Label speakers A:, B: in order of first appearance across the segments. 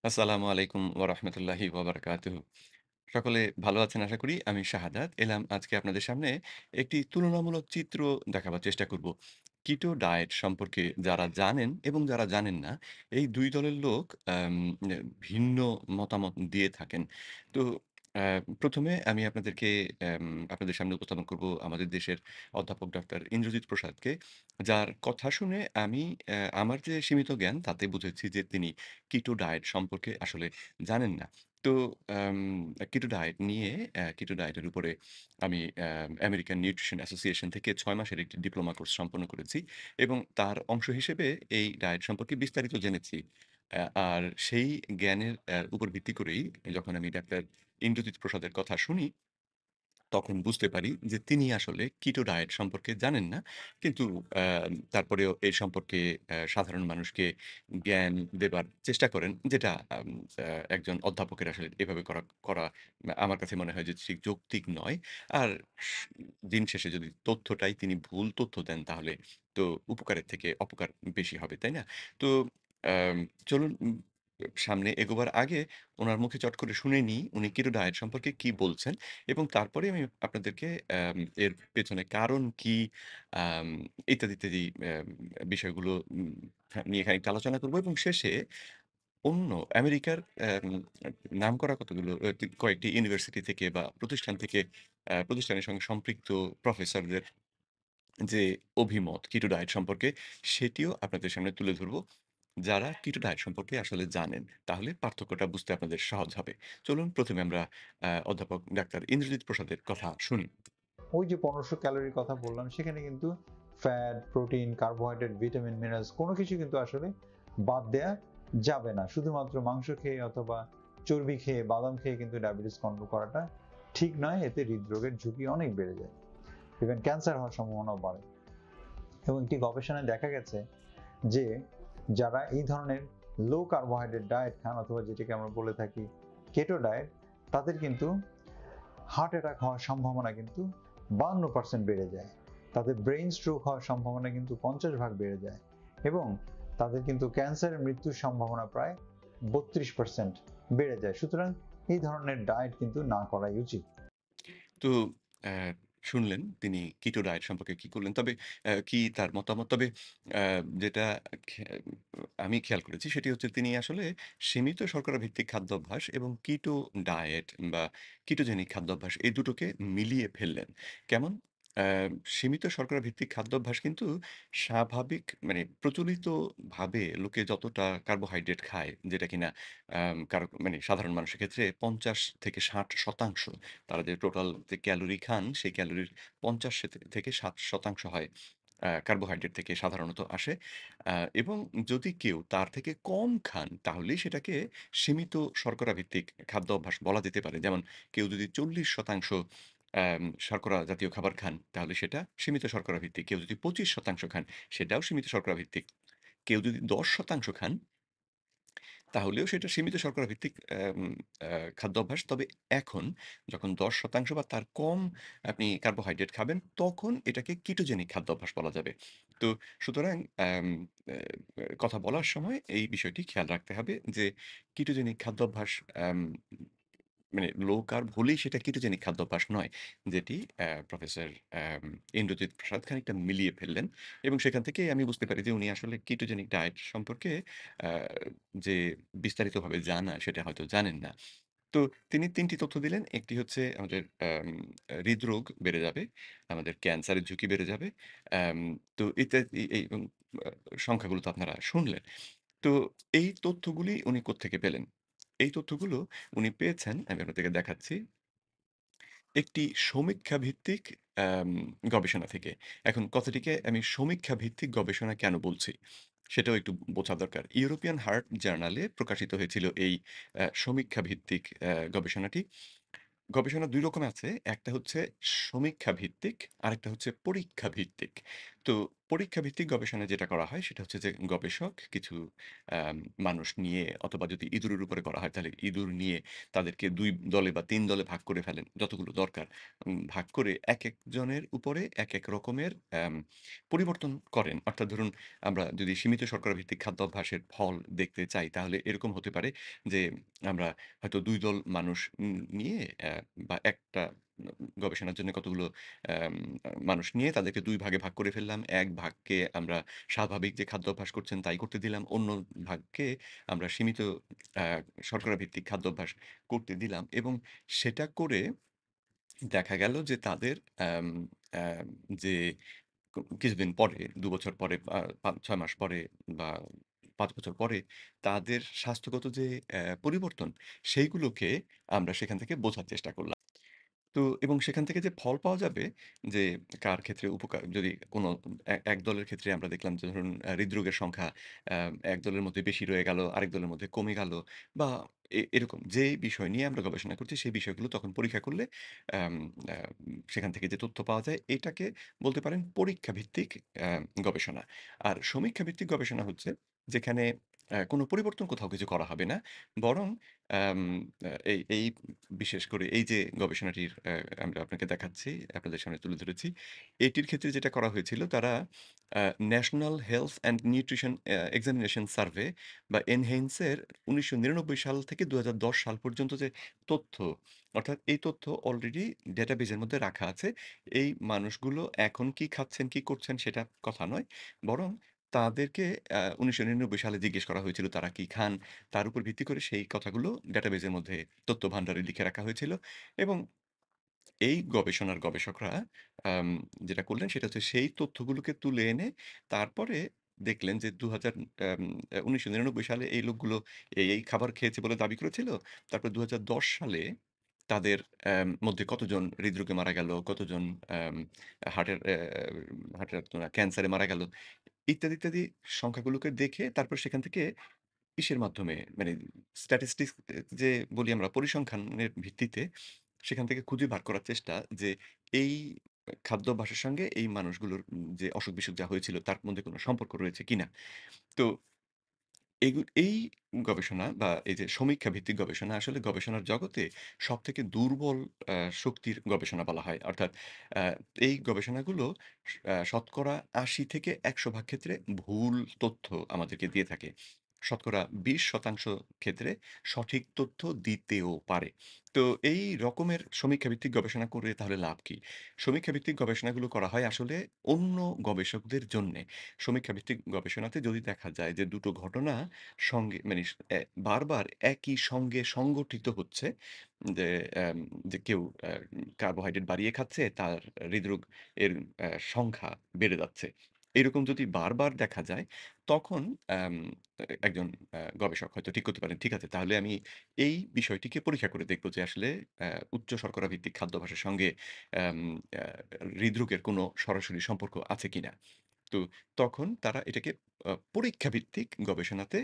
A: আসসালামু আলাইকুম ওয়া রাহমাতুল্লাহি ওয়া বারাকাতুহু। সকলে ভালো আছেন আশা করি। আমি শাহাদাত এলাম আজকে আপনাদের সামনে একটি তুলনামূলক চিত্র দেখাবার চেষ্টা করব। কিটো ডায়েট সম্পর্কে যারা জানেন এবং যারা জানেন না, এই ২ দলের লোক ভিন্ন মতামত দিয়ে থাকেন। তো অ্যা ১ম এ আমি আপনাদের সামনে উপস্থাপন করব আমাদের দেশের অধ্যাপক ডক্টর ইন্দ্রজিৎ প্রসাদকে। যার কথা শুনে আমি আমার যে সীমিত জ্ঞান তাতে বুঝেছি যে তিনি কিটো ডায়েট সম্পর্কে আসলে জানেন না। তো আম কিটো ডায়েটের উপরে আমি আমেরিকান নিউট্রিশন অ্যাসোসিয়েশন থেকে ৬ মাসের একটি ডিপ্লোমা কোর্স সম্পন্ন করেছি এবং তার অংশ হিসেবে এই ডায়েট সম্পর্কে বিস্তারিত জেনেছি। আর সেই জ্ঞানের উপর ভিত্তি করেই যখন আমি ডাক্তার ইন্দ্রজিৎ প্রসাদের কথা শুনি তখন বুঝতে পারি যে তিনি আসলে কিটো ডায়েট সম্পর্কে জানেন না। কিন্তু আ তারপরেও এই সম্পর্কে সাধারণ মানুষকে জ্ঞান দেবার চেষ্টা করেন। যেটা আম আ একজন অধ্যাপকের আসলে এভাবে করা আমার কাছে মনে হয় যে ঠিক যৌক্তিক নয়। আর স দিন শেষে যদি তথ্যটাই তিনি ভুল তথ্য দেন তাহলে তো উপকারের থেকে অপকার বেশি হবে, তাই না? তো আম চলুন সামনে এগোবার আগে উনার মুখে চট করে শুনে নিই উনি কিটো ডায়েট সম্পর্কে কি বলছেন। এবং তারপরে আমি আপনাদেরকে এর পেছনে কারণ কি আম ইত্যাদি, ইত্যাদি বিষয়গুলো নিয়ে খানিকটা আলোচনা করব এবং শেষে অন্য আমেরিকার নামকরা কতগুলো কয়েকটি ইউনিভার্সিটি থেকে বা প্রতিষ্ঠান থেকে প্রতিষ্ঠানের সঙ্গে সম্পৃক্ত প্রফেসরদের যে অভিমত কিটো ডায়েট সম্পর্কে সেটিও আপনাদের সামনে তুলে ধরব। যারা কিটো ডায়েট সম্পর্কে আসলে জানেন। তাহলে পার্থক্যটা বুঝতে আপনাদের সহজ হবে। চলুন ১ম এ আমরা অধ্যাপক ডাক্তার ইন্দ্রজিৎ প্রসাদের কথা শুনি।
B: ওই যে 1500 ক্যালোরির কথা বললাম সেখানে কিন্তু fat, protein, carbohydrate, vitamin, minerals কোনো কিছু কিন্তু আসলে বাদ দেয়া যাবে না। শুধুমাত্র মাংস খেয়ে অথবা চর্বি খেয়ে, বাদাম খেয়ে কিন্তু ডায়াবেটিস কন্ট্রোল করাটা ঠিক নয়। এতে হৃদরোগের ঝুঁকি অনেক বেড়ে যায়। ইভেন ক্যান্সার হওয়ার সম্ভাবনাও বাড়ে। এবং একটি গবেষণায় দেখা গেছে যে যারা এই ধরনের লো কার্বোহাইড্রেট ডায়েট খান অথবা যেটাকে আমরা বলে থাকি কেটো ডায়েট, তাদের কিন্তু হার্ট অ্যাটাক হওয়ার সম্ভাবনা কিন্তু 52% বেড়ে যায়। তাদের ব্রেইন স্ট্রোক হওয়ার সম্ভাবনা কিন্তু 50 ভাগ বেড়ে যায় এবং তাদের কিন্তু ক্যান্সারের মৃত্যুর সম্ভাবনা প্রায় 32% বেড়ে যায়। সুতরাং এই ধরনের ডায়েট কিন্তু না করাই উচিত।
A: তো অ্যা শুনলেন তিনি কিটো ডায়েট সম্পর্কে কি করলেন। তবে কি তার মতামত। তবে অ্যা যেটা খে আমি খেয়াল করেছি সেটি হচ্ছে তিনি আসলে সীমিত শর্করা ভিত্তিক খাদ্যাভ্যাস এবং কিটো ডায়েট বা কিটোজেনিক খাদ্যাভ্যাস এই দুটোকে মিলিয়ে ফেললেন। কেমন? অ্যা সীমিত শর্করা ভিত্তিক খাদ্যাভ্যাস কিন্তু স্বাভাবিক মানে প্রচলিতভাবে লোকে যতটা কার্বোহাইড্রেট খায় যেটা কিনা কারো মানে সাধারণ মানুষের ক্ষেত্রে ৫০ থেকে ৬০% তারা যে টোটাল যে ক্যালোরি খান, সেই ক্যালোরির ৫০ থেকে ৬০% হয় কার্বোহাইড্রেট থেকে সাধারণত আসে। আ এবং যদি কেউ তার থেকে কম খান, তাহলেই সেটাকে সীমিত শর্করা ভিত্তিক খাদ্য অভ্যাস বলা যেতে পারে। যেমন কেউ যদি ৪০% শর্করা জাতীয় খাবার খান, তাহলে সেটা সীমিত শর্করা ভিত্তিক। কেউ যদি ২৫% খান, সেটাও সীমিত শর্করা ভিত্তিক। কেউ যদি ১০% খান তাহলেও সেটা সীমিত শর্করা ভিত্তিক খাদ্যাভ্যাস। তবে এখন যখন ১০% বা তার কম আপনি কার্বোহাইড্রেট খাবেন, তখন এটাকে কিটোজেনিক খাদ্যাভ্যাস বলা যাবে। তো সুতরাং অ্যাম অ্যা কথা বলার সময় এই বিষয়টি খেয়াল রাখতে হবে যে কিটোজেনিক খাদ্যাভ্যাস মানে লো কার্ব হলেই সেটা কিটোজেনিক খাদ্যাভ্যাস নয়। যেটি প্রফেসর ইন্দ্রজিৎ প্রসাদ খানিকটা মিলিয়ে ফেললেন এবং সেখান থেকেই আমি বুঝতে পারি যে উনি আসলে কিটোজেনিক ডায়েট সম্পর্কে আ যে বিস্তারিতভাবে জানা সেটা হয়তো জানেন না। তো তিনি ৩ টি তথ্য দিলেন। একটি হচ্ছে আমাদের হৃদরোগ বেড়ে যাবে, আমাদের ক্যান্সারের ঝুঁকি বেড়ে যাবে। অ্যাম তো ইত্যাদি এবং আ সংখ্যাগুলো তো আপনারা শুনলেন। তো এই তথ্যগুলি উনি কোত্থেকে পেলেন? এই তথ্যগুলো উনি পেয়েছেন, আমি আপনাদেরকে দেখাচ্ছি। একটি সমীক্ষা ভিত্তিক অ্যাম গবেষণা থেকে। এখন কথাটিকে আমি সমীক্ষা ভিত্তিক গবেষণা কেন বলছি? সেটাও একটু বোঝা দরকার। ইউরোপিয়ান হার্ট জার্নালে প্রকাশিত হয়েছিল এই সমীক্ষা ভিত্তিক গবেষণাটি। গবেষণা ২ রকম আছে। একটা হচ্ছে সমীক্ষা ভিত্তিক, আরেকটা হচ্ছে পরীক্ষা ভিত্তিক। তো পরীক্ষাভিত্তিক গবেষণায় যেটা করা হয় সেটা হচ্ছে যে গবেষক কিছু আম মানুষ নিয়ে অথবা যদি ইঁদুরের উপরে করা হয় তাহলে ইঁদুর নিয়ে তাদেরকে ২ দলে বা ৩ দলে ভাগ করে ফেলেন যতগুলো দরকার। ভাগ করে একেকজনের উপরে একেক রকমের আম পরিবর্তন করেন। অর্থাৎ ধরুন আমরা যদি সীমিত শর্করা ভিত্তিক খাদ্যাভ্যাসের ফল দেখতে চাই তাহলে এরকম হতে পারে যে আমরা হয়তো ২ দল মানুষ নিয়ে বা একটা গবেষণার জন্য কতগুলো অ্যাম মানুষ নিয়ে তাদেরকে ২ ভাগে ভাগ করে ফেললাম। এক ভাগকে আমরা স্বাভাবিক যে খাদ্যাভ্যাস করছেন তাই করতে দিলাম। অন্য ভাগকে আমরা সীমিত আ শর্করা ভিত্তিক খাদ্যাভ্যাস করতে দিলাম এবং সেটা করে দেখা গেল যে তাদের অ্যাম অ্যাম যে কিছুদিন পরে ২ বছর পরে ৫-৬ মাস পরে বা ৫ বছর পরে তাদের স্বাস্থ্যগত যে পরিবর্তন সেইগুলোকে আমরা সেখান থেকে বোঝার চেষ্টা করলাম। তো এবং সেখান থেকে যে ফল পাওয়া যাবে যে কার ক্ষেত্রে উপকার যদি কোনো এক দলের ক্ষেত্রে আমরা দেখলাম যে ধরুন হৃদরোগের সংখ্যা আ এক দলের মধ্যে বেশি রয়ে গেল, আরেক দলের মধ্যে কমে গেল বা এরকম যে বিষয় নিয়ে আমরা গবেষণা করছি সেই বিষয়গুলো তখন পরীক্ষা করলে আম আ সেখান থেকে যে তথ্য পাওয়া যায় এটাকে বলতে পারেন পরীক্ষা ভিত্তিক আ গবেষণা। আর সমীক্ষা ভিত্তিক গবেষণা হচ্ছে যেখানে কোনো পরিবর্তন কোথাও কিছু করা হবে না। বরং আম এই বিশেষ করে এই যে গবেষণাটির আমরা আপনাকে দেখাচ্ছি, আপনাদের সামনে তুলে ধরেছি। এটির ক্ষেত্রে যেটা করা হয়েছিল তারা uh national health and nutrition examination survey বা এনহেইনস এর ১৯৯৯ সাল থেকে ২০১০ সাল পর্যন্ত যে তথ্য, অর্থাৎ এই তথ্য অলরেডি ডেটাবেজের মধ্যে রাখা আছে। এই মানুষগুলো এখন কি খাচ্ছেন, কি করছেন সেটা কথা নয়। বরং তাদেরকে ১৯৯৯ সালে জিজ্ঞেস করা হয়েছিল তারা কি খান? তার উপর ভিত্তি করে সেই কথাগুলো ডেটাবেজের মধ্যে তথ্য ভান্ডারে লিখে রাখা হয়েছিল এবং এই গবেষণার গবেষকরা আম যেটা করলেন সেটা হচ্ছে সেই তথ্যগুলোকে তুলে এনে তারপরে দেখলেন যে ২০০০ আম ১৯৯৯ সালে এই লোকগুলো এই খাবার খেয়েছে বলে দাবি করেছিল। তারপর ২০১০ সালে তাদের মধ্যে কতজন হৃদরোগে মারা গেল, কতজন আম হার্টের হার্টের তো না ক্যান্সারে মারা গেল ইত্যাদি, ইত্যাদি সংখ্যাগুলোকে দেখে তারপর সেখান থেকে ইসের মাধ্যমে মানে স্ট্যাটিস্টিক্স যে বলি আমরা পরিসংখ্যানের ভিত্তিতে সেখান থেকে খুঁজে বার করার চেষ্টা যে এই খাদ্যাভ্যাসের সঙ্গে এই মানুষগুলোর যে অসুখ-বিসুখ যা হয়েছিল তার মধ্যে কোনো সম্পর্ক রয়েছে কিনা। তো এই গবেষণা বা এই যে সমীক্ষা ভিত্তিক গবেষণা আসলে গবেষণার জগতে সবথেকে দুর্বল শক্তির গবেষণা বলা হয়। অর্থাৎ আ এই গবেষণাগুলো শতকরা ৮০ থেকে ১০০ ভাগ ক্ষেত্রে ভুল তথ্য আমাদেরকে দিয়ে থাকে। শতকরা ২০% ক্ষেত্রে সঠিক তথ্য দিতেও পারে। তো এই রকমের সমীক্ষা ভিত্তিক গবেষণা করে তাহলে লাভ কি? সমীক্ষা ভিত্তিক গবেষণাগুলো করা হয় আসলে অন্য গবেষকদের জন্যে। সমীক্ষা ভিত্তিক গবেষণাতে যদি দেখা যায় যে দুটো ঘটনা সঙ্গে মানে বারবার একই সঙ্গে সংগঠিত হচ্ছে যে যে কেউ কার্বোহাইড্রেট বাড়িয়ে খাচ্ছে, তার হৃদরোগ এর সংখ্যা বেড়ে যাচ্ছে। এরকম যদি বারবার দেখা যায়, তখন আম একজন গবেষক হয়তো ঠিক করতে পারেন, ঠিক আছে তাহলে আমি এই বিষয়টিকে পরীক্ষা করে দেখব যে আসলে উচ্চ শর্করা ভিত্তিক খাদ্যাভ্যাসের সঙ্গে আম আ হৃদরোগের কোনো সরাসরি সম্পর্ক আছে কিনা। তো তখন তারা এটাকে পরীক্ষা ভিত্তিক গবেষণাতে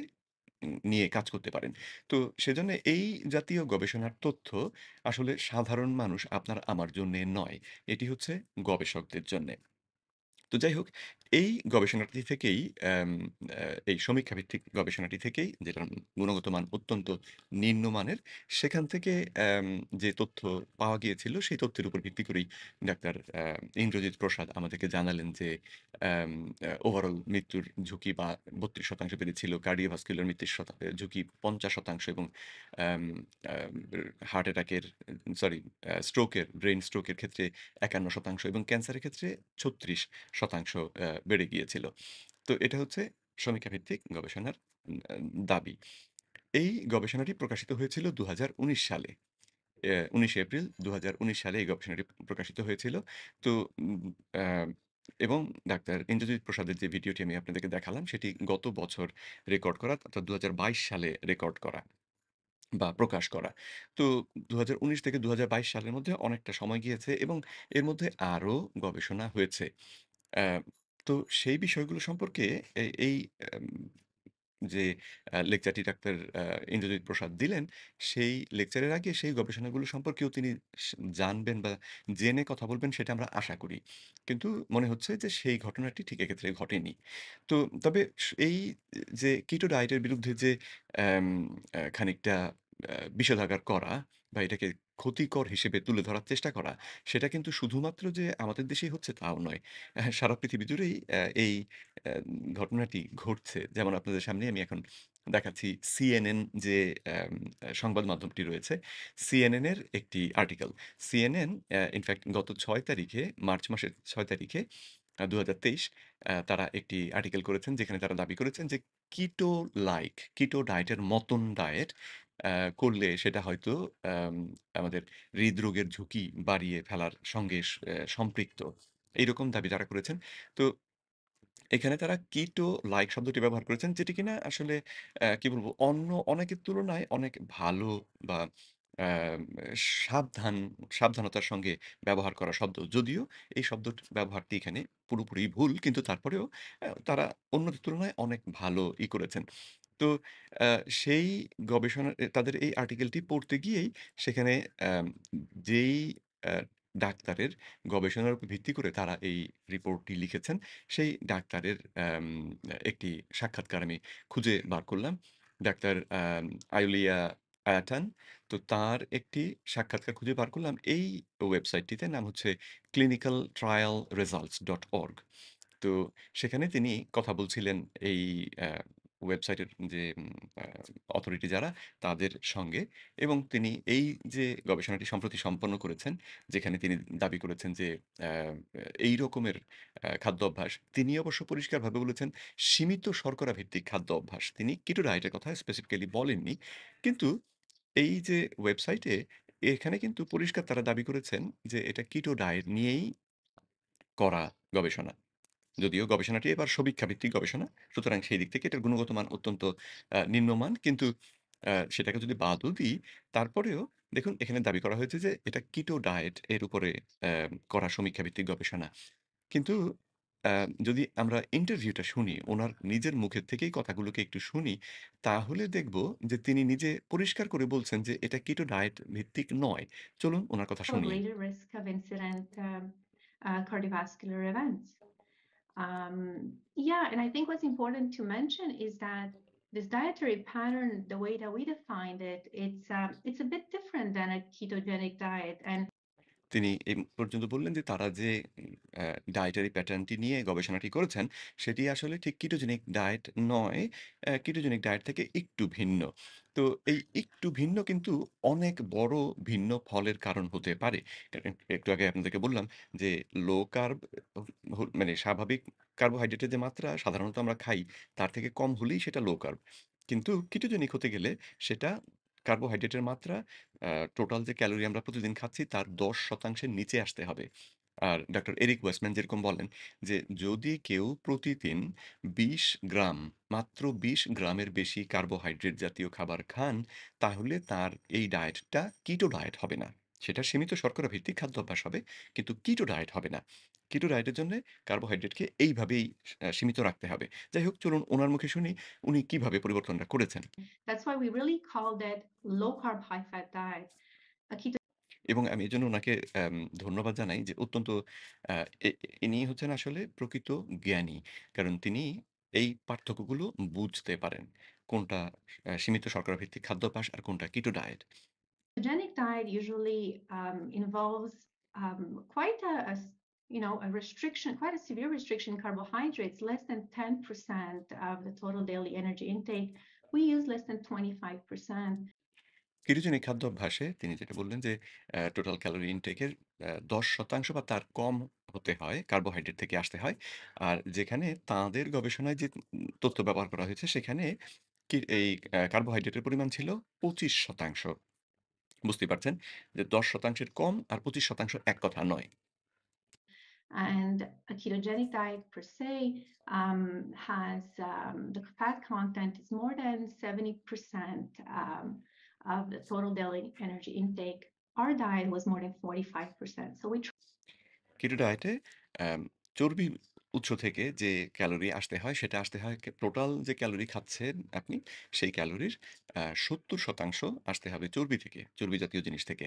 A: নিয়ে কাজ করতে পারেন। তো সেজন্য এই জাতীয় গবেষণার তথ্য আসলে সাধারণ মানুষ আপনার আমার জন্যে নয়। এটি হচ্ছে গবেষকদের জন্যে। তো যাই হোক, এই গবেষণাটি থেকেই অ্যাম অ্যা এই সমীক্ষা ভিত্তিক গবেষণাটি থেকেই যেটার গুণগত মান অত্যন্ত নিম্নমানের, সেখান থেকে যে তথ্য পাওয়া গিয়েছিল, সেই তথ্যের উপর ভিত্তি করেই ডাক্তার ইন্দ্রজিৎ প্রসাদ আমাদেরকে জানালেন যে ওভারঅল মৃত্যুর ঝুঁকি বা ৩২% বেড়েছিল। কার্ডিওভাস্কুলার মৃত্যুর ঝুঁকি ৫০% এবং অ্যাম অ্যাম হার্ট অ্যাটাকের সরি স্ট্রোকের, ব্রেইন স্ট্রোকের ক্ষেত্রে ৫১% এবং ক্যান্সারের ক্ষেত্রে ৩৬% বেড়ে গিয়েছিল। তো এটা হচ্ছে সমীক্ষা ভিত্তিক গবেষণার আ দাবি। এই গবেষণাটি প্রকাশিত হয়েছিল ২০১৯ সালে। ১৯ এপ্রিল ২০১৯ সালে এই গবেষণাটি প্রকাশিত হয়েছিল। তো উম আ এবং ডাক্তার ইন্দ্রজিৎ প্রসাদের যে ভিডিওটি আমি আপনাদেরকে দেখালাম সেটি গত বছর রেকর্ড করা অর্থাৎ ২০২২ সালে রেকর্ড করা। বা প্রকাশ করা। তো ২০১৯ থেকে ২০২২ সালের মধ্যে অনেকটা সময় গিয়েছে এবং এর মধ্যে আরো গবেষণা হয়েছে। অ্যা তো সেই বিষয়গুলো সম্পর্কে এই যে লেকচারটি ডাক্তার ইন্দ্রজিৎ প্রসাদ দিলেন, সেই লেকচারের আগে সেই গবেষণাগুলো সম্পর্কেও তিনি জানবেন বা জেনে কথা বলবেন সেটা আমরা আশা করি। কিন্তু মনে হচ্ছে যে সেই ঘটনাটি ঠিক এক্ষেত্রে ঘটেনি। তো তবে এই যে কিটো ডায়েটের বিরুদ্ধে যে অ্যাম খানিকটা বিষোদাগার করা বা এটাকে ক্ষতিকর হিসেবে তুলে ধরার চেষ্টা করা, সেটা কিন্তু শুধুমাত্র যে আমাদের দেশেই হচ্ছে তাও নয়। সারা পৃথিবী জুড়েই এই অ্যা ঘটনাটি ঘটছে। যেমন আপনাদের সামনে আমি এখন দেখাচ্ছি CNN যে অ্যাম আ সংবাদ মাধ্যমটি রয়েছে, CNN এর একটি আর্টিকেল। CNN ইনফেক্ট গত ৬ তারিখে, মার্চ মাসের ৬ তারিখে ২০২৩ তারা একটি আর্টিকেল করেছেন যেখানে তারা দাবি করেছেন যে কিটো কিটো ডায়েটের মতন ডায়েট আ করলে সেটা হয়তো আম আমাদের হৃদরোগের ঝুঁকি বাড়িয়ে ফেলার সঙ্গে সম্পৃক্ত। এইরকম দাবি তারা করেছেন। তো এখানে তারা কিটো শব্দটি ব্যবহার করেছেন যেটি কিনা আসলে কি বলবো? অন্য অনেকের তুলনায় অনেক ভালো বা অ্যাম সাবধানতার সঙ্গে ব্যবহার করা শব্দ। যদিও এই শব্দটির ব্যবহারটি এখানে পুরোপুরি ভুল। কিন্তু তারপরেও তারা অন্যদের তুলনায় অনেক ভালো করেছেন। তো আ সেই গবেষণা তাদের এই আর্টিকেলটি পড়তে গিয়েই সেখানে অ্যাম যেই অ্যা ডাক্তারের গবেষণার উপর ভিত্তি করে তারা এই রিপোর্টটি লিখেছেন, সেই ডাক্তারের একটি সাক্ষাৎকার আমি খুঁজে বার করলাম। ডাক্তার আয়ুলিয়া আয়াটান। তো তার একটি সাক্ষাৎকার খুঁজে বার করলাম এই ওয়েবসাইটটিতে নাম হচ্ছে clinicaltrialresults.org তো সেখানে তিনি কথা বলছিলেন এই অ্যা ওয়েবসাইটের যে আ অথরিটি যারা তাদের সঙ্গে এবং তিনি এই যে গবেষণাটি সম্প্রতি সম্পন্ন করেছেন, যেখানে তিনি দাবি করেছেন যে অ্যা এই রকমের খাদ্য অভ্যাস তিনি অবশ্য পরিষ্কারভাবে বলেছেন সীমিত শর্করা ভিত্তিক খাদ্য অভ্যাস। তিনি কিটো ডায়েটের কথা স্পেসিফিক্যালি বলেননি। কিন্তু এই যে ওয়েবসাইটে এখানে কিন্তু পরিষ্কার তারা দাবি করেছেন যে এটা কিটো ডায়েট নিয়েই করা গবেষণা। যদিও গবেষণাটি এবার সমীক্ষা ভিত্তিক গবেষণা। সুতরাং সেই দিক থেকে এটার গুণগত মান অত্যন্ত নিম্নমান। কিন্তু সেটাকে যদি বাদও দিই, তারপরেও দেখুন এখানে দাবি করা হয়েছে যে এটা কিটো ডায়েট এর উপরে করা সমীক্ষা ভিত্তিক গবেষণা। কিন্তু আ যদি আমরা ইন্টারভিউটা শুনি, উনার নিজের মুখের থেকেই কথাগুলোকে একটু শুনি, তাহলে দেখব যে তিনি নিজে পরিষ্কার করে বলছেন যে এটা কিটো ডায়েট ভিত্তিক নয়। চলুন উনার কথা
C: a
A: শুনি।
C: greater risk of incident cardiovascular events. Yeah, and I think what's important to mention is that this dietary pattern, the way that we defined it, it's a bit different than a ketogenic diet. And
A: তিনি এই পর্যন্ত বললেন যে তারা যে dietary প্যাটার্নটি নিয়ে গবেষণাটি করেছেন, সেটি আসলে ঠিক কিটোজেনিক ডায়েট নয়। কিটোজেনিক ডায়েট থেকে একটু ভিন্ন। তো এই একটু ভিন্ন কিন্তু অনেক বড় ভিন্ন ফলের কারণ হতে পারে। একটু আগে আপনাদেরকে বললাম যে লো কার্ব মানে স্বাভাবিক কার্বোহাইড্রেটের যে মাত্রা সাধারণত আমরা খাই, তার থেকে কম হলেই সেটা লো কার্ব। কিন্তু কিটোজেনিক হতে গেলে সেটা কার্বোহাইড্রেটের মাত্রা টোটাল যে ক্যালোরি আমরা প্রতিদিন খাচ্ছি তার ১০% এর নিচে আসতে হবে। আর ডক্টর এরিক ওয়েস্টম্যান যেরকম বলেন যে, যদি কেউ প্রতিদিন ২০ গ্রাম, মাত্র ২০ গ্রামের বেশি কার্বোহাইড্রেট জাতীয় খাবার খান, তাহলে তার এই ডায়েটটা কিটো ডায়েট হবে না। সেটা সীমিত শর্করা ভিত্তিক খাদ্যাভ্যাস হবে, কিন্তু কিটো ডায়েট হবে না। কিটো ডায়েটের জন্যে কার্বোহাইড্রেটকে এইভাবেই সীমিত রাখতে হবে। যাই হোক চলুন উনার মুখে শুনি উনি কিভাবে পরিবর্তনটা করেছেন।
C: that's why we really called it low carb, high fat diet. A keto
A: এবং আমি এজন্য উনাকে ধন্যবাদ জানাই যে অত্যন্ত আ এ ইনি হচ্ছেন আসলে প্রকৃত জ্ঞানী। কারণ তিনি এই পার্থক্যগুলো বুঝতে পারেন। কোনটা সীমিত শর্করা ভিত্তিক খাদ্যাভ্যাস আর কোনটা keto diet.
C: ketogenic diet usually involves quite a restriction, quite a severe restriction in carbohydrates, less than 10% of the total daily energy intake. We use less than 25%.
A: Ketogenic খাদ্যাভ্যাসে তিনি যেটা বললেন যে টোটাল ক্যালোরি ইনটেকের ১০% বা তার কম হতে হয়, কার্বোহাইড্রেট থেকে আসতে হয়। আর যেখানে তাদের গবেষণায় যে তথ্য ব্যবহার করা হয়েছে সেখানে এই কার্বোহাইড্রেটের পরিমাণ ছিল ২৫%। বুঝতেই পারছেন যে ১০% এর কম আর ২৫% এক কথা নয়।
C: And a ketogenic diet per se has the fat content is more than 70% of the total daily energy intake. Our diet was more than 45%. So we
A: কিটো ডায়েটে অ্যাম চর্বি উৎস থেকে যে ক্যালোরি আসতে হয় সেটা আসতে হয় টোটাল যে ক্যালোরি খাচ্ছেন আপনি সেই ক্যালোরির ৭০% আসতে হবে চর্বি থেকে, চর্বি জাতীয় জিনিস থেকে।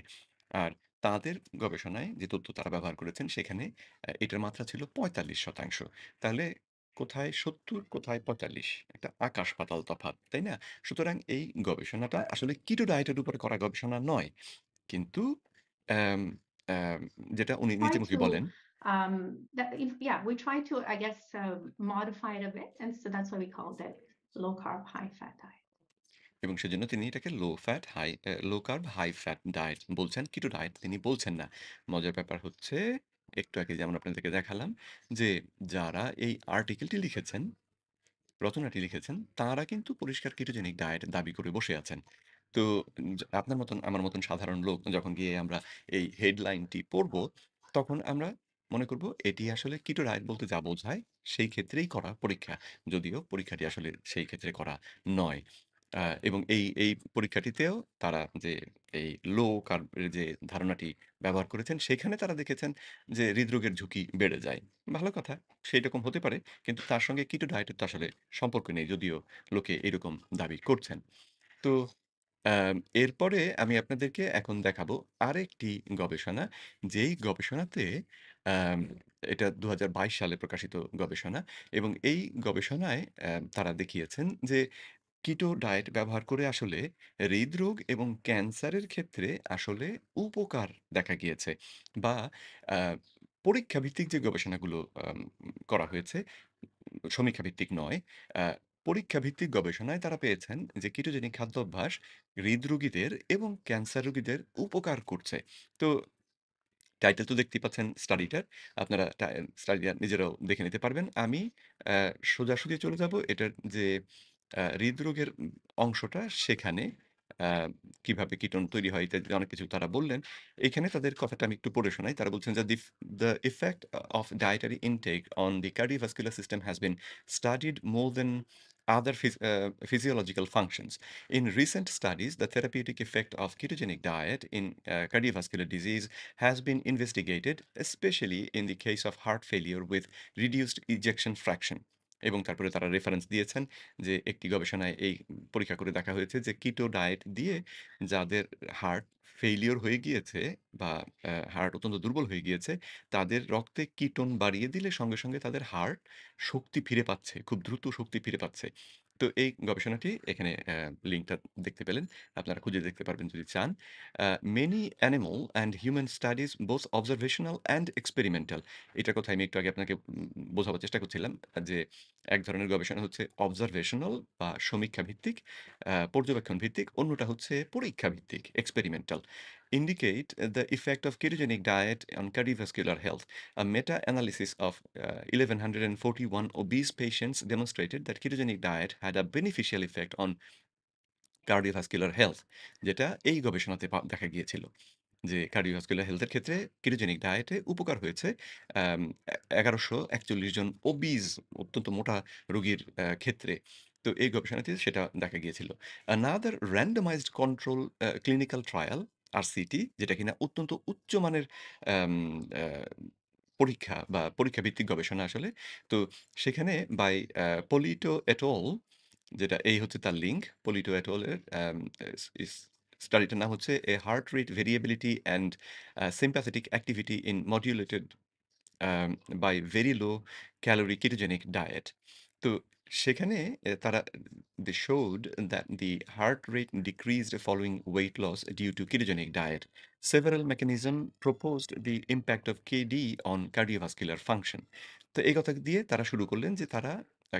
A: আর তাদের গবেষণায় যে তথ্য তারা ব্যবহার করেছেন সেখানে এটার মাত্রা ছিল ৪৫%। তাহলে কোথায় ৭০ কোথায় ৪৫, একটা আকাশ পাতাল তফাৎ, তাই না? সুতরাং এই গবেষণাটা আসলে কিটো ডায়েটের উপরে করা গবেষণা নয়। কিন্তু অ্যাম অ্যাম যেটা উনি
C: Try
A: নিজেমুখী
C: to
A: বলেন
C: that if yeah, we try to I guess modify it a bit, and so that's why we called it low carb, high fat diet.
A: এবং সেজন্য তিনি এটাকে low carb high fat diet বলছেন, keto diet তিনি বলছেন না। মজার ব্যাপার হচ্ছে একটু আগে যেমন আপনাদেরকে দেখালাম যে যারা এই আর্টিকেলটি লিখেছেন, রচনাটি লিখেছেন, তাঁরা কিন্তু পরিষ্কার কিটোজেনিক ডায়েট দাবি করে বসে আছেন। তো আপনার মতন আমার মতন সাধারণ লোক যখন গিয়ে আমরা এই হেডলাইনটি পড়ব, তখন আমরা মনে করব এটি আসলে কিটো ডায়েট বলতে যা বোঝায় সেই ক্ষেত্রেই করা পরীক্ষা। যদিও পরীক্ষাটি আসলে সেই ক্ষেত্রে করা নয়। এবং এই পরীক্ষাটিতেও তারা যে এই লো কার্ব এর যে ধারণাটি ব্যবহার করেছেন, সেখানে তারা দেখেছেন যে হৃদরোগের ঝুঁকি বেড়ে যায়। ভালো কথা, সেইরকম হতে পারে। কিন্তু তার সঙ্গে কিটো ডায়েটের তো আসলে সম্পর্ক নেই, যদিও লোকে এরকম দাবি করছেন। তো এরপরে আমি আপনাদেরকে এখন দেখাবো আরেকটি গবেষণা, যেই গবেষণাতে আম এটা ২০২২ সালে প্রকাশিত গবেষণা এবং এই গবেষণায় তারা দেখিয়েছেন যে কিটো ডায়েট ব্যবহার করে আসলে হৃদরোগ এবং ক্যান্সারের ক্ষেত্রে আসলে উপকার দেখা গিয়েছে। বা আ পরীক্ষা ভিত্তিক যে গবেষণাগুলো করা হয়েছে, সমীক্ষা ভিত্তিক নয়, আ পরীক্ষা ভিত্তিক গবেষণায় তারা পেয়েছেন যে কিটোজেনিক খাদ্যাভ্যাস হৃদরোগীদের এবং ক্যান্সার রোগীদের উপকার করছে। তো টাইটেল তো দেখতেই পাচ্ছেন স্টাডিটার। আপনারা স্টাডিটা নিজেরাও দেখে নিতে পারবেন। আমি অ্যা সোজাসুজি চলে যাব এটার যে হৃদরোগের অংশটা সেখানে আ কিভাবে কিটোন তৈরি হয় ইত্যাদি অনেক কিছু তারা বললেন। এখানে তাদের কথাটা আমি একটু পড়ে শোনাই। তারা বলছেন যে, "The effect of dietary intake on the cardiovascular system has been studied more than other physiological functions. In recent studies, the therapeutic effect of ketogenic diet in cardiovascular disease has been investigated, especially in the case of heart failure with reduced ejection fraction." এবং তারপরে তারা reference দিয়েছেন যে একটি গবেষণায় এই পরীক্ষা করে দেখা হয়েছে যে কিটো ডায়েট দিয়ে যাদের হার্ট ফেইলিউর হয়ে গিয়েছে বা হার্ট অত্যন্ত দুর্বল হয়ে গিয়েছে, তাদের রক্তে কিটোন বাড়িয়ে দিলে সঙ্গে, সঙ্গে তাদের হার্ট শক্তি ফিরে পাচ্ছে, খুব দ্রুত শক্তি ফিরে পাচ্ছে। তো এই গবেষণাটি এখানে লিঙ্কটা দেখতে পেলেন। আপনারা খুঁজে দেখতে পারবেন যদি চান। Many animal and human studies, both observational and experimental, এটার কথা আমি একটু আগে আপনাকে বোঝাবার চেষ্টা করছিলাম যে এক ধরনের গবেষণা হচ্ছে অবজারভেশনাল বা সমীক্ষা ভিত্তিক, পর্যবেক্ষণ ভিত্তিক, অন্যটা হচ্ছে পরীক্ষা ভিত্তিক experimental, indicate the effect of ketogenic diet on cardiovascular health. A meta-analysis of 1141 obese patients demonstrated that ketogenic diet had a beneficial effect on cardiovascular health, যেটা এই গবেষণাতে দেখা গিয়েছিল। যে কার্ডিওভাস্কুলার হেলথ এর ক্ষেত্রে কেটোজেনিক ডায়েটে উপকার হয়েছে ১১৪১ জন ওবিজ, অত্যন্ত মোটা রোগীর ক্ষেত্রে। তো এই গবেষণাতে সেটা দেখা গিয়েছিল। Another randomized control clinical trial, RCT, যেটা কিনা অত্যন্ত উচ্চমানের আম আ পরীক্ষা বা পরীক্ষা ভিত্তিক গবেষণা আসলে। তো সেখানে বাই Polito et al, যেটা এই হচ্ছে তার লিঙ্ক। Polito et al এর ইস ইস স্টাডিটার নাম হচ্ছে "A Heart Rate Variability and Sympathetic Activity in Modulated um, by Very Low Calorie Ketogenic Diet." তো সেখানে তারা they showed that the heart rate decreased following weight loss due to ketogenic diet. Several mechanisms proposed the impact of KD on cardiovascular function. তো এই কথা দিয়ে তারা শুরু করলেন যে তারা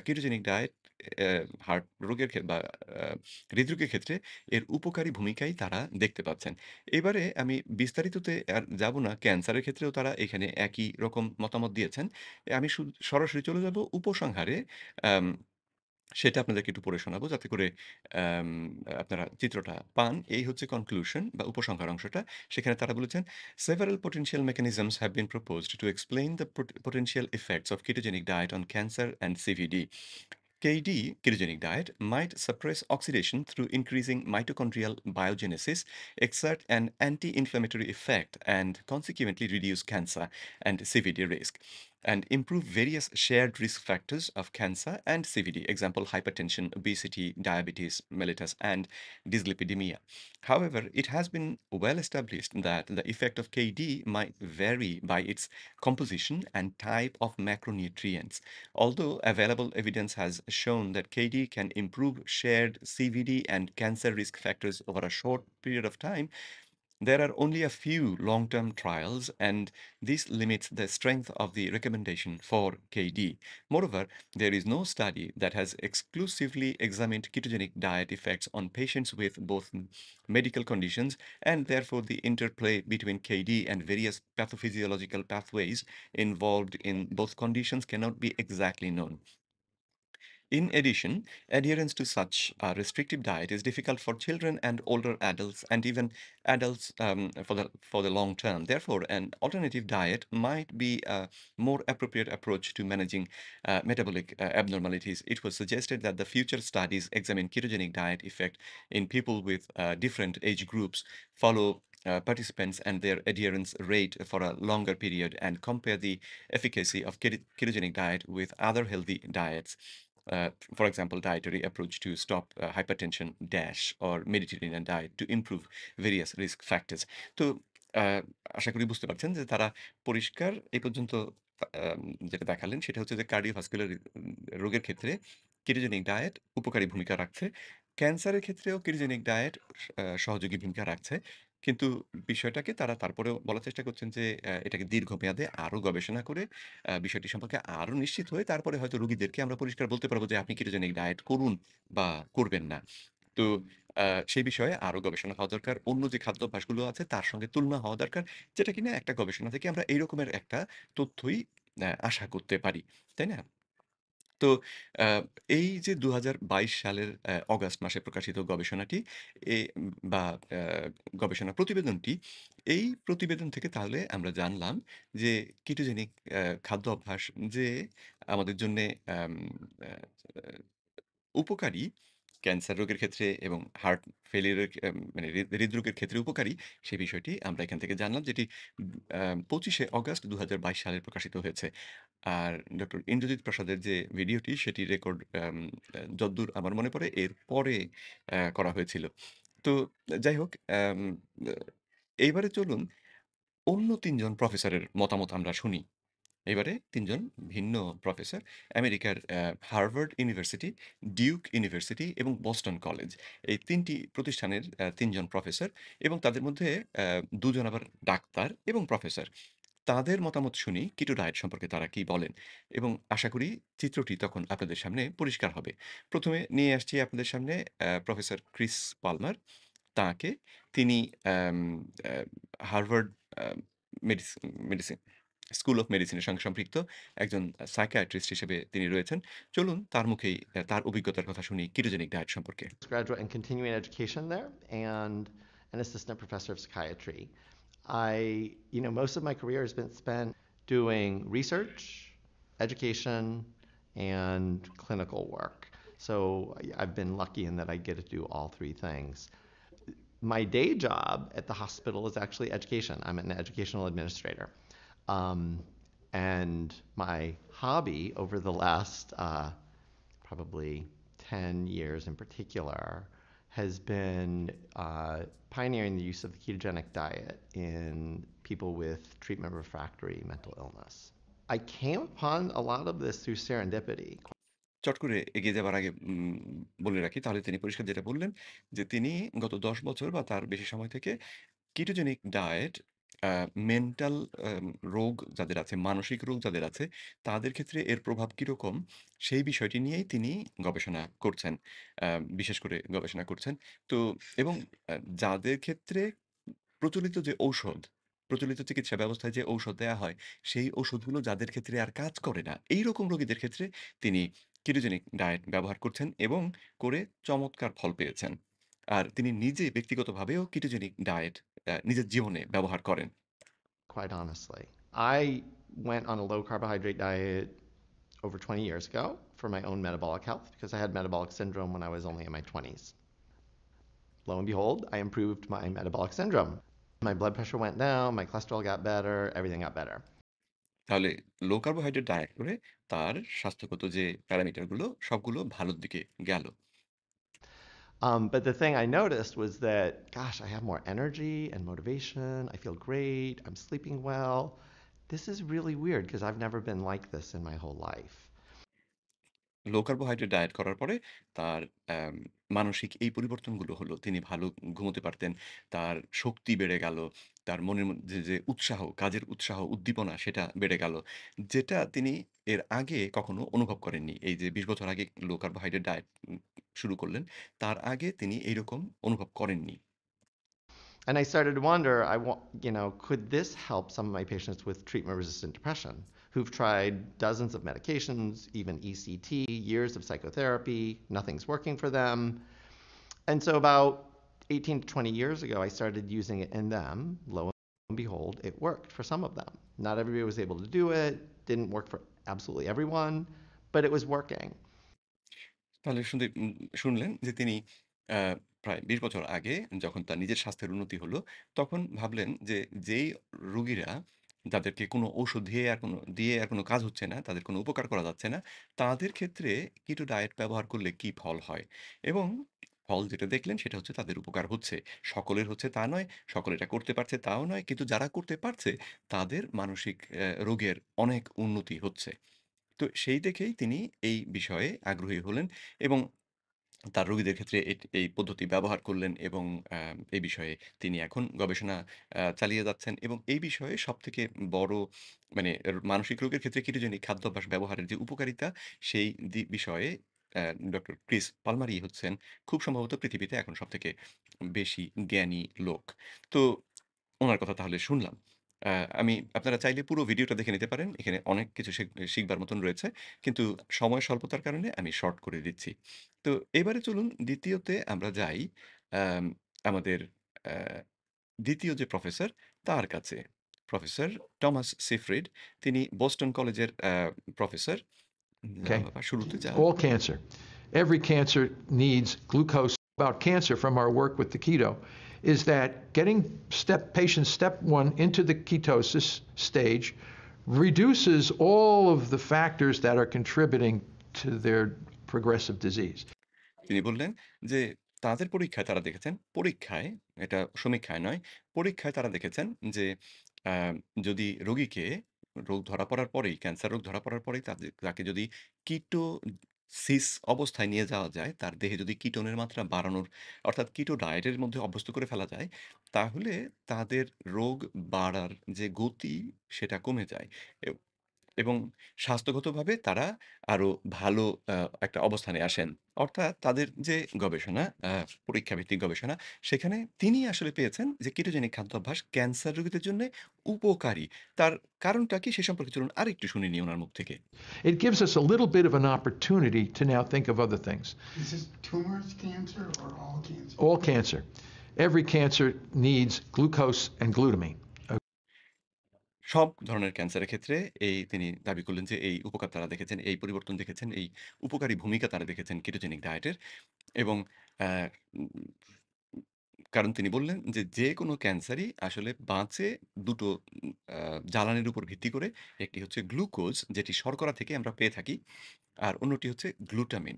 A: ketogenic diet হার্ট রোগের বা হৃদরোগের ক্ষেত্রে এর উপকারী ভূমিকাই তারা দেখতে পাচ্ছেন। এবারে আমি বিস্তারিততে আর যাব না। ক্যান্সারের ক্ষেত্রেও তারা এখানে একই রকম মতামত দিয়েছেন। আমি সরাসরি চলে যাব উপসংহারে। আম সেটা আপনাদেরকে একটু পড়ে শোনাবো যাতে করে আম আপনারা চিত্রটা পান। এই হচ্ছে কনক্লুশন বা উপসংহার অংশটা। সেখানে তারা বলেছেন, "Several potential mechanisms have been proposed to explain the potential effects of ketogenic diet on cancer and CVD. KD, ketogenic diet, might suppress oxidation through increasing mitochondrial biogenesis, exert an anti-inflammatory effect, and consequently reduce cancer and CVD risk. and improve various shared risk factors of cancer and CVD, example, hypertension, obesity, diabetes mellitus, and dyslipidemia. However, it has been well established that the effect of KD might vary by its composition and type of macronutrients. Although available evidence has shown that KD can improve shared CVD and cancer risk factors over a short period of time, there are only a few long term trials, and this limits the strength of the recommendation for KD. Moreover, there is no study that has exclusively examined ketogenic diet effects on patients with both medical conditions, and therefore the interplay between KD and various pathophysiological pathways involved in both conditions cannot be exactly known. In addition, adherence to such a restrictive diet is difficult for children and older adults, and even adults for the long term. Therefore, an alternative diet might be a more appropriate approach to managing metabolic abnormalities. It was suggested that the future studies examine ketogenic diet effect in people with different age groups, follow participants and their adherence rate for a longer period, and compare the efficacy of ketogenic diet with other healthy diets. For example, dietary approach to stop hypertension dash or Mediterranean diet to improve various risk factors. তো আশা করি বুঝতে পারছেন যে তারা পরিষ্কার এই পর্যন্ত আম যেটা দেখালেন সেটা হচ্ছে যে কার্ডিওভাস্কুলার রোগের ক্ষেত্রে কেটোজেনিক ডায়েট উপকারী ভূমিকা রাখছে। ক্যান্সারের ক্ষেত্রেও কেটোজেনিক ডায়েট সহযোগী ভূমিকা রাখছে। কিন্তু বিষয়টাকে তারা তারপরেও বলার চেষ্টা করছেন যে এটাকে দীর্ঘমেয়াদে আরো গবেষণা করে বিষয়টি সম্পর্কে আরো নিশ্চিত হয়ে তারপরে হয়তো রোগীদেরকে আমরা পরিষ্কার বলতে পারবো যে আপনি কেটোজেনিক ডায়েট করুন বা করবেন না। তো সেই বিষয়ে আরো গবেষণা হওয়া দরকার। অন্য যে খাদ্যাভ্যাসগুলো আছে তার সঙ্গে তুলনা হওয়া দরকার। যেটা কিনা একটা গবেষণা থেকে আমরা এই রকমের একটা তথ্যই আশা করতে পারি। তাই না? তো আ এই যে ২০২২ সালের অগাস্ট মাসে প্রকাশিত গবেষণাটি এ বা গবেষণা প্রতিবেদনটি, এই প্রতিবেদন থেকে তাহলে আমরা জানলাম যে কেটোজেনিক খাদ্য অভ্যাস যে আমাদের জন্যে আম আ উপকারী ক্যান্সার রোগের ক্ষেত্রে এবং হার্ট ফেইলিউর এর মানে হৃদরোগের ক্ষেত্রে উপকারী, সে বিষয়টি আমরা এখান থেকে জানলাম যেটি ২৫শে অগাস্ট ২০২২ সালে প্রকাশিত হয়েছে। আর ডক্টর ইন্দ্রজিৎ প্রসাদের যে ভিডিওটি সেটির রেকর্ড যদ্দূর আমার মনে পড়ে এরপরে করা হয়েছিল। তো যাই হোক আ এইবারে চলুন অন্য ৩ জন প্রফেসরের মতামত আমরা শুনি। এবারে ৩ জন ভিন্ন প্রফেসর আমেরিকার হার্ভার্ড ইউনিভার্সিটি, ডিউক ইউনিভার্সিটি এবং বস্টন কলেজ। এই ৩ টি প্রতিষ্ঠানের ৩ জন প্রফেসর এবং তাদের মধ্যে ২ জন আবার ডাক্তার এবং প্রফেসর। তাদের মতামত শুনি কিটো ডায়েট সম্পর্কে তারা কি বলেন এবং আশা করি চিত্রটি তখন আপনাদের সামনে পরিষ্কার হবে। ১ম এ নিয়ে আসছি আপনাদের সামনে প্রফেসর ক্রিস পালমার। তাকে তিনি um uh Harvard uh medicine school of মেডিসিনের সঙ্গে সম্পৃক্ত একজন সাইকিয়াট্রিস্ট হিসেবে তিনি রয়েছেন। চলুন তার মুখেই তার অভিজ্ঞতার কথা শুনি কিটোজেনিক ডায়েট সম্পর্কে।
D: Graduate and continuing education there and an assistant professor of psychiatry. Most of my career has been spent doing research, education, and clinical work. So I've been lucky in that I get to do all three things. My day job at the hospital is actually education. I'm an educational administrator. And my hobby over the last probably 10 years in particular has been pioneering the use of the ketogenic diet in people with treatment refractory mental illness. I came upon a lot of this through serendipity.
A: চট করে এগিয়ে যাবার আগে বলে রাখি তাহলে তিনি পরিষ্কার যেটা বললেন যে তিনি গত ১০ বছর বা তার বেশি সময় থেকে কিটোজেনিক ডায়েট আ মেন্টাল রোগ যাদের আছে, মানসিক রোগ যাদের আছে, তাদের ক্ষেত্রে এর প্রভাব কিরকম সেই বিষয়টি নিয়েই তিনি গবেষণা করছেন। আ বিশেষ করে গবেষণা করছেন। তো এবং যাদের ক্ষেত্রে প্রচলিত যে ঔষধ, প্রচলিত চিকিৎসা ব্যবস্থায় যে ঔষধ দেয়া হয়, সেই ঔষধগুলো যাদের ক্ষেত্রে আর কাজ করে না, এইরকম রোগীদের ক্ষেত্রে তিনি কেটোজেনিক ডায়েট ব্যবহার করছেন এবং করে চমৎকার ফল পেয়েছেন। আর তিনি নিজে ব্যক্তিগতভাবেও কেটোজেনিক ডায়েট নিজের জীবনে ব্যবহার করেন।
D: Quite honestly, I went on a low carbohydrate diet over 20 years ago for my own metabolic health because I had metabolic syndrome when I was only in my 20s. Lo and behold, I improved my metabolic syndrome. My blood pressure went down, my cholesterol got better, everything got better.
A: তাহলে লো carbohydrate diet করে তার স্বাস্থ্যগত যে প্যারামিটারগুলো সবগুলো ভালোর দিকে গেল।
D: But the thing I noticed was that, gosh, I have more energy and motivation. I feel great. I'm sleeping well. This is really weird because I've never been like this in my whole life.
A: Low carbohydrate diet করার পরে তার অ্যাম মানসিক এই পরিবর্তনগুলো হলো। তিনি ভালো ঘুমোতে পারতেন। তার শক্তি বেড়ে গেল। তার মনের মধ্যে যে উৎসাহ, কাজের উৎসাহ, উদ্দীপনা সেটা বেড়ে গেল। যেটা তিনি এর আগে কখনো অনুভব করেননি। এই যে ২০ বছর আগে লো কার্বোহাইড্রেট ডায়েট শুরু করলেন। তার আগে তিনি এইরকম অনুভব করেননি।
D: And I started to wonder, could this help some of my patients with treatment resistant depression who've tried dozens of medications, even ECT, years of psychotherapy, nothing's working for them. And so about 18 to 20 years ago, I started using it in them. Lo and behold, it worked for some of them. Not everybody was able to do it, didn't work for absolutely everyone, but it was working.
A: তাহলে শুনলেন যে তিনি আ প্রায় ২০ বছর আগে যখন তার নিজের স্বাস্থ্যের উন্নতি হলো, তখন ভাবলেন যে যেই রোগীরা যাদেরকে কোনো ঔষধ দিয়ে আর কোনো কাজ হচ্ছে না, তাদের কোনো উপকার করা যাচ্ছে না, তাদের ক্ষেত্রে কিটো ডায়েট ব্যবহার করলে কি ফল হয়? এবং ফল যেটা দেখলেন সেটা হচ্ছে তাদের উপকার হচ্ছে। সকলের হচ্ছে তা নয়, সকলে এটা করতে পারছে তাও নয়। কিন্তু যারা করতে পারছে তাদের মানসিক রোগের অনেক উন্নতি হচ্ছে। তো সেই দেখেই তিনি এই বিষয়ে আগ্রহী হলেন এবং তার রোগীদের ক্ষেত্রে এই পদ্ধতি ব্যবহার করলেন এবং এই বিষয়ে তিনি এখন গবেষণা চালিয়ে যাচ্ছেন এবং এই বিষয়ে সবথেকে বড় মানে মানসিক রোগের ক্ষেত্রে কিটোজেনিক খাদ্যাভ্যাস ব্যবহারের যে উপকারিতা, সেই বিষয়ে ডক্টর ক্রিস পালমারি হচ্ছেন খুব সম্ভবত পৃথিবীতে এখন সবথেকে বেশি জ্ঞানী লোক। তো উনার কথা তাহলে শুনলাম। আ আমি আপনারা চাইলে পুরো ভিডিওটা দেখে নিতে পারেন। এখানে অনেক কিছু শিখবার মতন রয়েছে। কিন্তু সময় স্বল্পতার কারণে আমি শর্ট করে দিচ্ছি। তো এবারে চলুন ২য় তে আমরা যাই আম আমাদের আ ২য় যে প্রফেসর তার কাছে। প্রফেসর টমাস সেফ্রিড তিনি বোস্টন কলেজের প্রফেসর।
E: Okay.
A: শুরুতে যা
E: All cancer. Every cancer needs glucose. About cancer from our work with the keto is that getting patients step one into the ketosis stage reduces all of the factors that are contributing to their progressive disease.
A: তিনি বললেন যে তাদের পরীক্ষায় এটা সমীক্ষায় নয়, পরীক্ষায় তারা দেখেছেন যে আ যদি রোগীকে রোগ ধরা পড়ার পরেই ক্যান্সার রোগ ধরা পড়ার পরেই তাকে যদি কিটোসিস অবস্থায় নিয়ে যাওয়া যায়, তার দেহে যদি কিটোনের মাত্রা বাড়ানোর অর্থাৎ কিটো ডায়েটের মধ্যে অভ্যস্ত করে ফেলা যায়, তাহলে তাদের রোগ বাড়ার যে গতি সেটা কমে যায়। এব এবং স্বাস্থ্যগতভাবে তারা আরো ভালো আ একটা অবস্থানে আসেন। অর্থাৎ তাদের যে গবেষণা, পরীক্ষাভিত্তিক গবেষণা, সেখানে তিনি আসলে পেয়েছেন যে কেটোজেনিক খাদ্যাভ্যাস ক্যান্সার রোগীদের জন্যে উপকারী। তার কারণটা কি সে সম্পর্কে চলুন আরেকটু শুনে নিই উনার মুখ থেকে।
E: It gives us a little bit of an opportunity to now think of other things.
F: Is this tumors cancer or all cancer?
E: All cancer. Every cancer needs glucose and glutamine.
A: সব ধরনের ক্যান্সারের ক্ষেত্রে তিনি দাবি করলেন যে এই উপকার তারা দেখেছেন, এই পরিবর্তন দেখেছেন, এই উপকারী ভূমিকা তারা দেখেছেন কেটোজেনিক ডায়েটের এবং অ্যা উম কারণ তিনি বললেন যে, যেকোনো ক্যান্সারই আসলে বাঁচে ২ টো আ জ্বালানির উপর ভিত্তি করে। একটি হচ্ছে গ্লুকোজ যেটি শর্করা থেকে আমরা পেয়ে থাকি। আর অন্যটি হচ্ছে glutamine.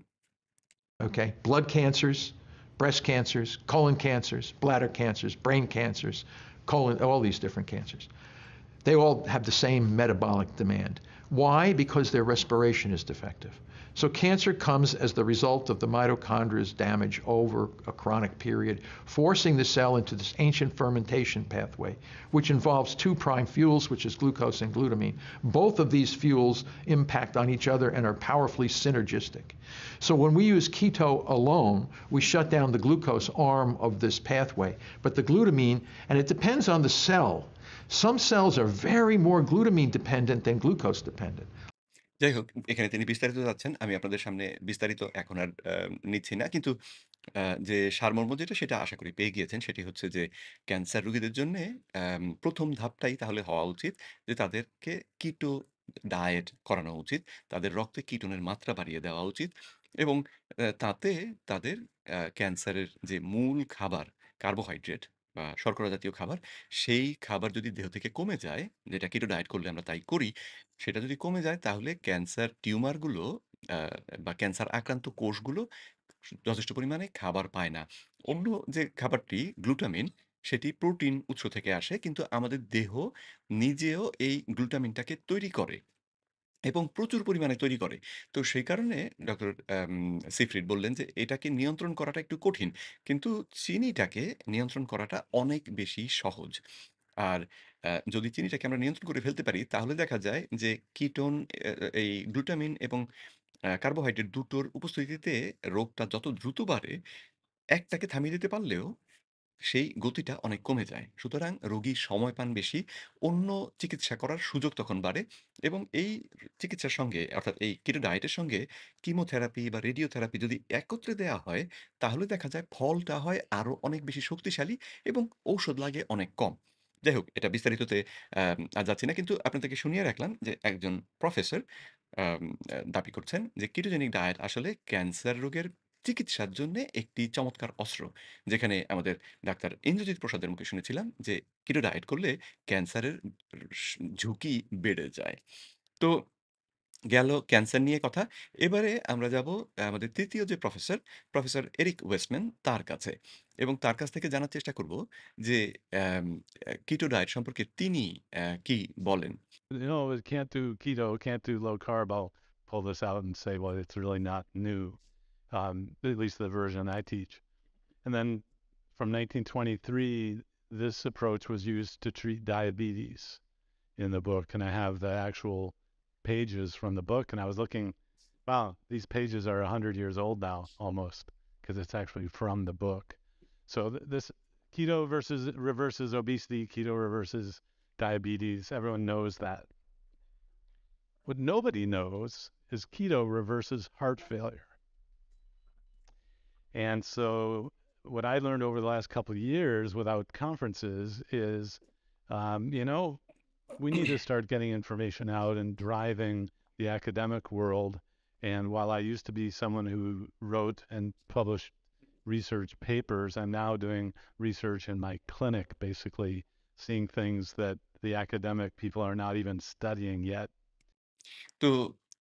E: Okay, blood cancers, breast cancers, colon cancers, bladder cancers, brain cancers, all these different cancers. They all have the same metabolic demand. Why? Because their respiration is defective. So cancer comes as the result of the mitochondria's damage over a chronic period, forcing the cell into this ancient fermentation pathway, which involves two prime fuels, which is glucose and glutamine. Both of these fuels impact on each other and are powerfully synergistic. So when we use keto alone, we shut down the glucose arm of this pathway. But the glutamine, and it depends on the cell. Some cells are very more glutamine dependent than glucose dependent.
A: যাই হোক, এখানে তিনি বিস্তারিত যাচ্ছেন। আমি আপনাদের সামনে বিস্তারিত এখন আর নিচ্ছি না। কিন্তু যে সারমর্ম যেটা সেটা আশা করি পেয়ে গিয়েছেন। সেটি হচ্ছে যে ক্যান্সার রোগীদের জন্যে ১ম ধাপটাই তাহলে হওয়া উচিত যে তাদেরকে কিটো ডায়েট করানো উচিত। তাদের রক্তে কিটোনের মাত্রা বাড়িয়ে দেওয়া উচিত এবং তাতে তাদের ক্যান্সারের যে মূল খাবার কার্বোহাইড্রেট বা শর্করা জাতীয় খাবার, সেই খাবার যদি দেহ থেকে কমে যায়, যেটা কিটো ডায়েট করলে আমরা তাই করি, সেটা যদি কমে যায় তাহলে ক্যান্সার টিউমারগুলো আ বা ক্যান্সার আক্রান্ত কোষগুলো যথেষ্ট পরিমাণে খাবার পায় না। অন্য যে খাবারটি গ্লুটামিন, সেটি প্রোটিন উৎস থেকে আসে কিন্তু আমাদের দেহ নিজেও এই গ্লুটামিনটাকে তৈরি করে। এবং প্রচুর পরিমাণে তৈরি করে। তো সেই কারণে ডক্টর সিফরিড বললেন যে, "এটাকে নিয়ন্ত্রণ করাটা একটু কঠিন। কিন্তু চিনিটাকে নিয়ন্ত্রণ করাটা অনেক বেশি সহজ।" আর যদি চিনিটাকে আমরা নিয়ন্ত্রণ করে ফেলতে পারি, তাহলে দেখা যায় যে কিটোন এই গ্লুটামিন এবং কার্বোহাইড্রেট দুটোর উপস্থিতিতে রোগটা যত দ্রুত বাড়ে, একটাকে থামিয়ে দিতে পারলেও সেই গতিটা অনেক কমে যায়। সুতরাং রোগী সময় পান বেশি, অন্য চিকিৎসা করার সুযোগ তখন বাড়ে এবং এই চিকিৎসার সঙ্গে অর্থাৎ এই কিটো ডায়েটের সঙ্গে কিমোথেরাপি বা রেডিওথেরাপি যদি একত্রে দেয়া হয়, তাহলে দেখা যায় ফলটা হয় আরো অনেক বেশি শক্তিশালী এবং ঔষধ লাগে অনেক কম। যাই হোক, এটা বিস্তারিততে আর যাচ্ছি না। কিন্তু আপনাদেরকে শুনিয়ে রাখলাম যে একজন প্রফেসর আম দাবি করছেন যে কিটোজেনিক ডায়েট আসলে ক্যান্সার রোগের চিকিৎসার জন্যে একটি চমৎকার অস্ত্র। যেখানে আমাদের ডাক্তার ইন্দ্রজিৎ প্রসাদের মুখে শুনেছিলাম যে কিটো ডায়েট করলে ক্যান্সারের ঝুঁকি বেড়ে যায়। তো গেল ক্যান্সার নিয়ে কথা। এবারে আমরা যাব আমাদের ৩য় যে প্রফেসর, প্রফেসর এরিক ওয়েস্টম্যান তার কাছে। এবং তার কাছ থেকে জানার চেষ্টা করব যে কিটো ডায়েট সম্পর্কে তিনি কি বলেন?
G: No, it can't do keto, can't do low carb. I'll pull this out and say, well, it's really not new, at least the version I teach. And then from 1923, this approach was used to treat diabetes in the book. And I have the actual pages from the book. And I was looking, wow, these pages are 100 years old now almost, because it's actually from the book. So this keto versus reverses obesity, keto reverses diabetes. Everyone knows that. What nobody knows is keto reverses heart failure. And so, what I learned over the last couple of years without conferences is, you know, we need to start getting information out and driving the academic world. And while I used to be someone who wrote and published research papers, I'm now doing research in my clinic, basically seeing things that the academic people are not even studying yet.
A: তো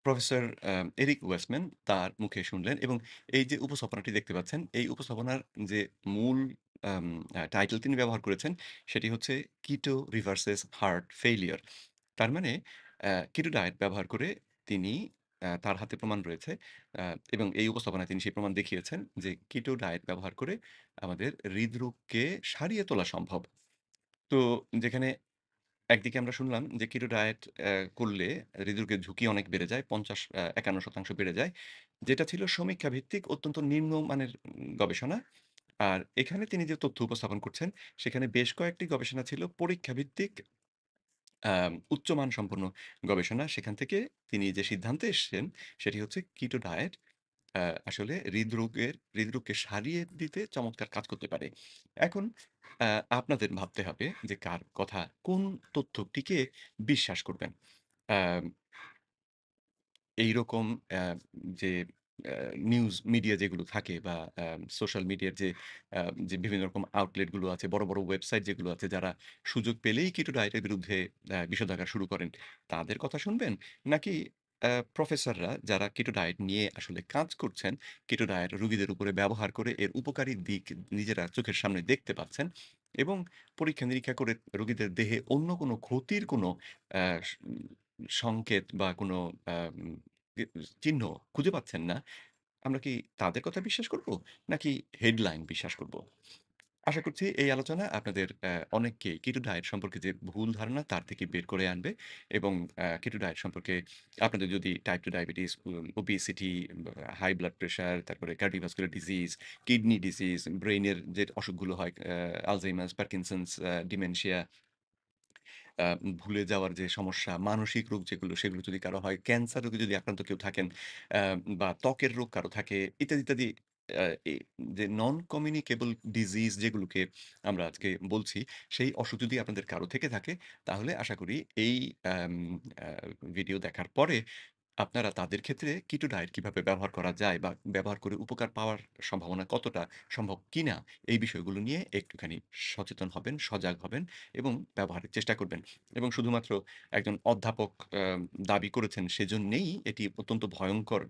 A: professor Eric Westman তার মুখে শুনলেন এবং এই যে উপস্থাপনাটি দেখতে পাচ্ছেন, এই উপস্থাপনার যে মূল আম টাইটেল তিনি ব্যবহার করেছেন, সেটি হচ্ছে কিটো রিভার্সেস হার্ট ফেইলিউর। তার মানে কিটো ডায়েট ব্যবহার করে তিনি তার হাতে প্রমাণ রয়েছে আ এবং এই উপস্থাপনায় তিনি সেই প্রমাণ দেখিয়েছেন যে কিটো ডায়েট ব্যবহার করে আমাদের হৃদরোগকে সারিয়ে তোলা সম্ভব। তো যেখানে একদিকে আমরা শুনলাম যে কিটো ডায়েট করলে হৃদরোগের ঝুঁকি অনেক বেড়ে যায়। ৫০ ৫১% বেড়ে যায়। যেটা ছিল সমীক্ষা ভিত্তিক অত্যন্ত নিম্নমানের গবেষণা। আর এখানে তিনি যে তথ্য উপস্থাপন করছেন, সেখানে বেশ কয়েকটি গবেষণা ছিল পরীক্ষা ভিত্তিক উচ্চমান সম্পন্ন গবেষণা। সেখান থেকে তিনি যে সিদ্ধান্তে এসছেন, সেটি হচ্ছে কিটো ডায়েট আসলে হৃদরোগকে সারিয়ে দিতে চমৎকার কাজ করতে পারে। এখন আ আপনাদের ভাবতে হবে যে কার কথা, কোন তথ্যটিকে বিশ্বাস করবেন। আম এইরকম যে অ্যা নিউজ মিডিয়া যেগুলো থাকে বা সোশ্যাল মিডিয়ার যে বিভিন্ন রকম আউটলেট গুলো আছে, বড়, বড় ওয়েবসাইট যেগুলো আছে যারা সুযোগ পেলেই কিটো ডায়েটের বিরুদ্ধে বিষোদ্গার শুরু করেন, তাদের কথা শুনবেন? নাকি প্রফেসররা যারা কিটো ডায়েট নিয়ে আসলে কাজ করছেন, কিটো ডায়েট রোগীদের উপরে ব্যবহার করে এর উপকারী দিক নিজেরা চোখের সামনে দেখতে পাচ্ছেন এবং পরীক্ষা-নিরীক্ষা করে রোগীদের দেহে অন্য কোনো ক্ষতির কোনো অ্যা স সংকেত বা কোনো আম ই চিহ্ন খুঁজে পাচ্ছেন না, আমরা কি তাদের কথা বিশ্বাস করব? নাকি হেডলাইন বিশ্বাস করব? আশা করছি এই আলোচনা আপনাদের অনেককেই কিটো ডায়েট সম্পর্কে যে ভুল ধারণা তার থেকে বের করে আনবে এবং কিটো ডায়েট সম্পর্কে আপনাদের যদি type 2 diabetes, obesity, high blood pressure, তারপরে কার্ডিওভাস্কুলার ডিজিজ, কিডনি ডিজিজ, ব্রেইনের যে অসুখগুলো হয়, আলঝেইমার্স, পার্কিনসন্স, ডিমেনশিয়া, আ ভুলে যাওয়ার যে সমস্যা, মানসিক রোগ যেগুলো, সেগুলো যদি কারো হয়, ক্যান্সার রোগে যদি আক্রান্ত কেউ থাকেন, আ বা ত্বকের রোগ কারো থাকে, ইত্যাদি, ইত্যাদি, আ এ যে নন কমিউনিকেবল ডিজিজ যেগুলোকে আমরা আজকে বলছি, সেই অসুখ যদি আপনাদের কারো থেকে থাকে, তাহলে আশা করি এই আম আ ভিডিও দেখার পরে আপনারা তাদের ক্ষেত্রে কিটো ডায়েট কিভাবে ব্যবহার করা যায় বা ব্যবহার করে উপকার পাওয়ার সম্ভাবনা কতটা সম্ভব কিনা এই বিষয়গুলো নিয়ে একটুখানি সচেতন হবেন, সজাগ হবেন এবং ব্যবহারের চেষ্টা করবেন। এবং শুধুমাত্র একজন অধ্যাপক দাবি করেছেন সেজন্যেই এটি অত্যন্ত ভয়ংকর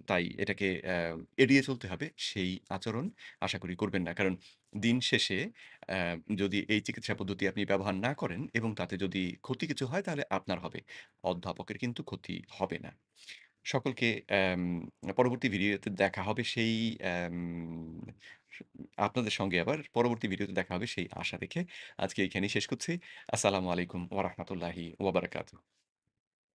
A: তাই এটাকে এড়িয়ে চলতে হবে সেই আচরণ আশা করি করবেন না। কারণ দিন শেষে অ্যা যদি এই চিকিৎসা পদ্ধতি আপনি ব্যবহার না করেন এবং তাতে যদি ক্ষতি কিছু হয় তাহলে আপনার হবে। অধ্যাপকের কিন্তু ক্ষতি হবে না। সকলকে পরবর্তী ভিডিওতে দেখা হবে সেই স আপনাদের সঙ্গে আবার পরবর্তী ভিডিওতে দেখা হবে সেই আশা রেখে আজকে এইখানেই শেষ করছি। আসসালামু আলাইকুম ওয়া রাহমাতুল্লাহি ওয়া বারাকাতুহু।